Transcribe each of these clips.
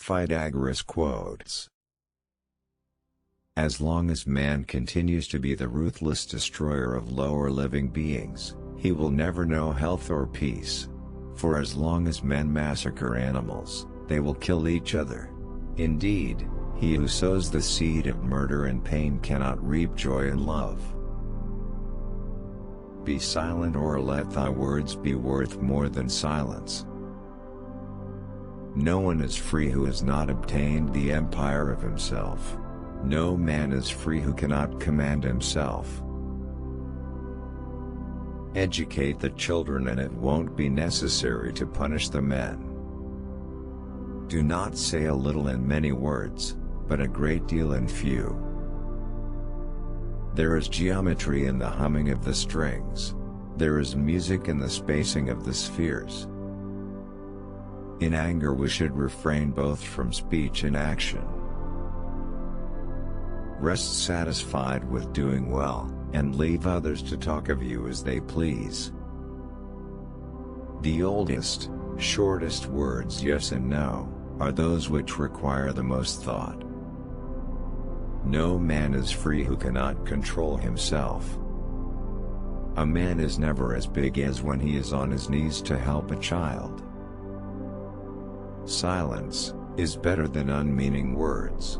Pythagoras quotes. As long as man continues to be the ruthless destroyer of lower living beings, he will never know health or peace. For as long as men massacre animals, they will kill each other. Indeed, he who sows the seed of murder and pain cannot reap joy and love. Be silent, or let thy words be worth more than silence. No one is free who has not obtained the empire of himself. No man is free who cannot command himself. Educate the children and it won't be necessary to punish the men. Do not say a little in many words, but a great deal in few. There is geometry in the humming of the strings. There is music in the spacing of the spheres. In anger we should refrain both from speech and action. Rest satisfied with doing well, and leave others to talk of you as they please. The oldest, shortest words, yes and no, are those which require the most thought. No man is free who cannot control himself. A man is never as big as when he is on his knees to help a child. Silence is better than unmeaning words.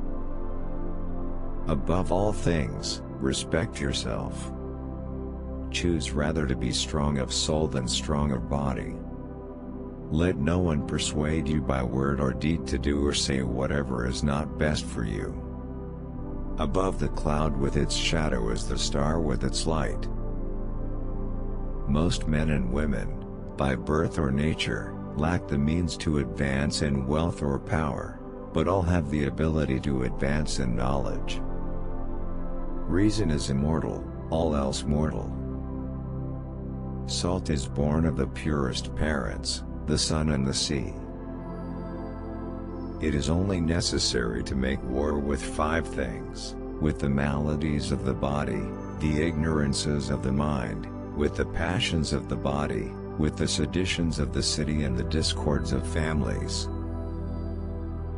Above all things, respect yourself. Choose rather to be strong of soul than strong of body. Let no one persuade you by word or deed to do or say whatever is not best for you. Above the cloud with its shadow is the star with its light. Most men and women, by birth or nature, lack the means to advance in wealth or power, but all have the ability to advance in knowledge. Reason is immortal, all else mortal. Salt is born of the purest parents, the sun and the sea. It is only necessary to make war with 5 things, with the maladies of the body, the ignorances of the mind, with the passions of the body, with the seditions of the city and the discords of families.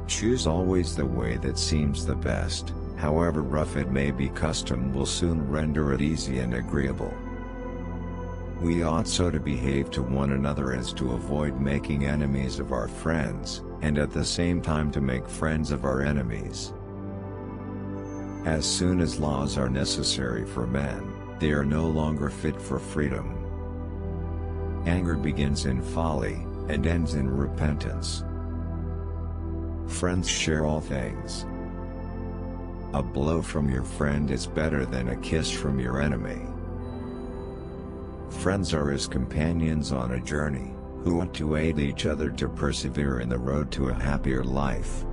Choose always the way that seems the best, however rough it may be. Custom will soon render it easy and agreeable. We ought so to behave to one another as to avoid making enemies of our friends, and at the same time to make friends of our enemies. As soon as laws are necessary for men, they are no longer fit for freedom. Anger begins in folly, and ends in repentance. Friends share all things. A blow from your friend is better than a kiss from your enemy. Friends are as companions on a journey, who want to aid each other to persevere in the road to a happier life.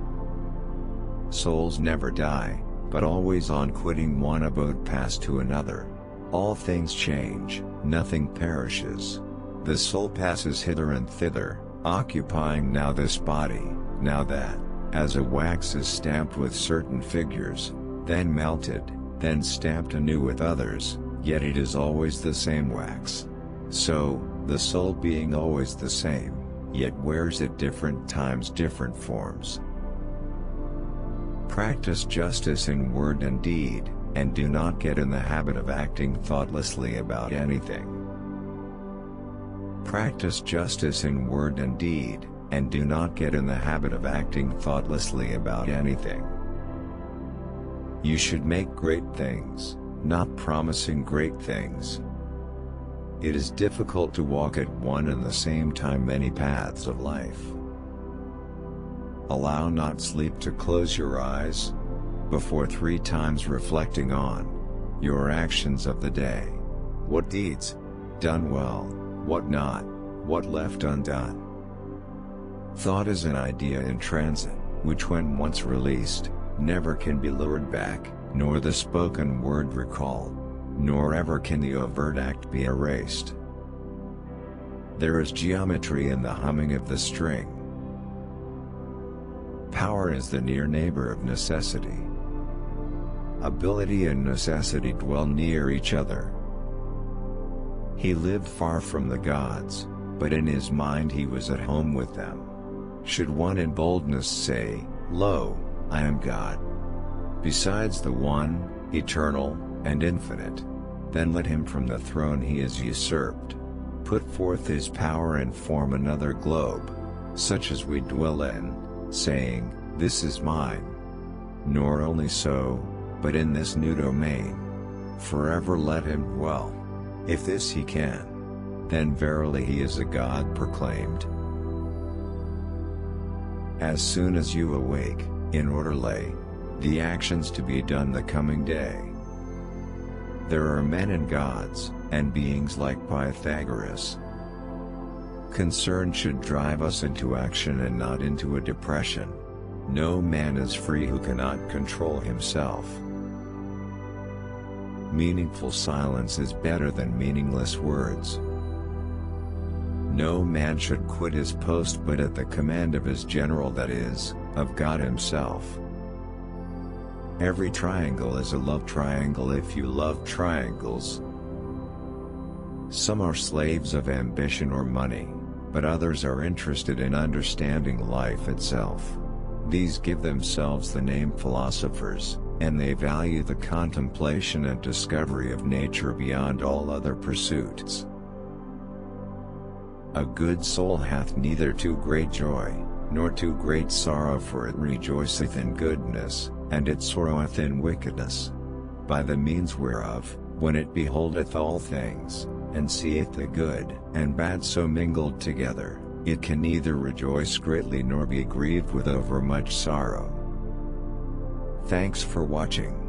Souls never die, but always on quitting one abode pass to another. All things change, nothing perishes. The soul passes hither and thither, occupying now this body, now that, as a wax is stamped with certain figures, then melted, then stamped anew with others, yet it is always the same wax. So, the soul being always the same, yet wears at different times different forms. Practice justice in word and deed, and do not get in the habit of acting thoughtlessly about anything. Practice justice in word and deed, and do not get in the habit of acting thoughtlessly about anything. You should make great things, not promising great things. It is difficult to walk at one and the same time many paths of life. Allow not sleep to close your eyes, before 3 times reflecting on your actions of the day. What deeds done well, what not, what left undone. Thought is an idea in transit, which when once released, never can be lured back, nor the spoken word recalled, nor ever can the overt act be erased. There is geometry in the humming of the string. Power is the near neighbor of necessity. Ability and necessity dwell near each other. He lived far from the gods, but in his mind he was at home with them. Should one in boldness say, Lo, I am God. Besides the one, eternal, and infinite, then let him from the throne he has usurped put forth his power and form another globe, such as we dwell in, saying, This is mine. Nor only so, but in this new domain, forever let him dwell. If this he can, then verily he is a God proclaimed. As soon as you awake, in order lay the actions to be done the coming day. There are men and gods, and beings like Pythagoras. Concern should drive us into action and not into a depression. No man is free who cannot control himself. Meaningful silence is better than meaningless words. No man should quit his post but at the command of his general, that is, of God himself. Every triangle is a love triangle if you love triangles. Some are slaves of ambition or money, but others are interested in understanding life itself. These give themselves the name philosophers, and they value the contemplation and discovery of nature beyond all other pursuits. A good soul hath neither too great joy, nor too great sorrow, for it rejoiceth in goodness, and it sorroweth in wickedness. By the means whereof, when it beholdeth all things, and seeth the good and bad so mingled together, it can neither rejoice greatly nor be grieved with overmuch sorrow. Thanks for watching.